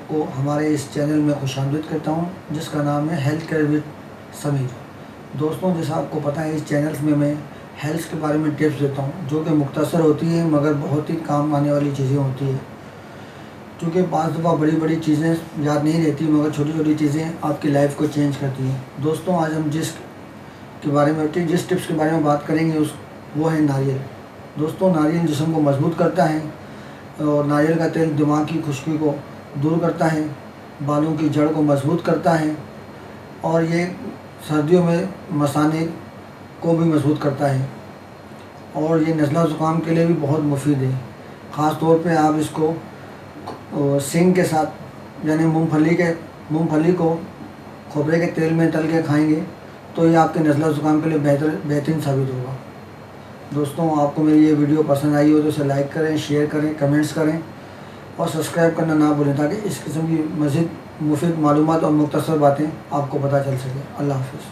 सबको हमारे इस चैनल में खुशामदीद करता हूँ, जिसका नाम है हेल्थ केयर विद समीर। दोस्तों, जैसा आपको पता है, इस चैनल्स में मैं हेल्थ के बारे में टिप्स देता हूँ, जो कि मुख्तसर होती है मगर बहुत ही काम आने वाली चीज़ें होती है। क्योंकि पाँच दफ़ा बड़ी बड़ी चीज़ें याद नहीं रहती, मगर छोटी छोटी चीज़ें आपकी लाइफ को चेंज करती हैं। दोस्तों, आज हम जिस टिप्स के बारे में बात करेंगे वो है नारियल। दोस्तों, नारियल जिस्म को मजबूत करता है और नारियल का तेल दिमाग की खुश्की को दूर करता है, बालों की जड़ को मजबूत करता है और ये सर्दियों में मसाने को भी मजबूत करता है और ये नज़ला ज़ुकाम के लिए भी बहुत मुफीद है। ख़ास तौर पे आप इसको सींग के साथ यानी मूंगफली को खोपरे के तेल में तल के खाएंगे तो ये आपके नज़ला ज़ुकाम के लिए बेहतरीन साबित होगा। दोस्तों, आपको मेरी ये वीडियो पसंद आई हो तो इसे लाइक करें, शेयर करें, कमेंट्स करें और सब्सक्राइब करना ना भूलें, ताकि इस किस्म की मज़ीद मुफीद मालूमात और मुख्तसर बातें आपको पता चल सके। अल्लाह हाफ़िज़।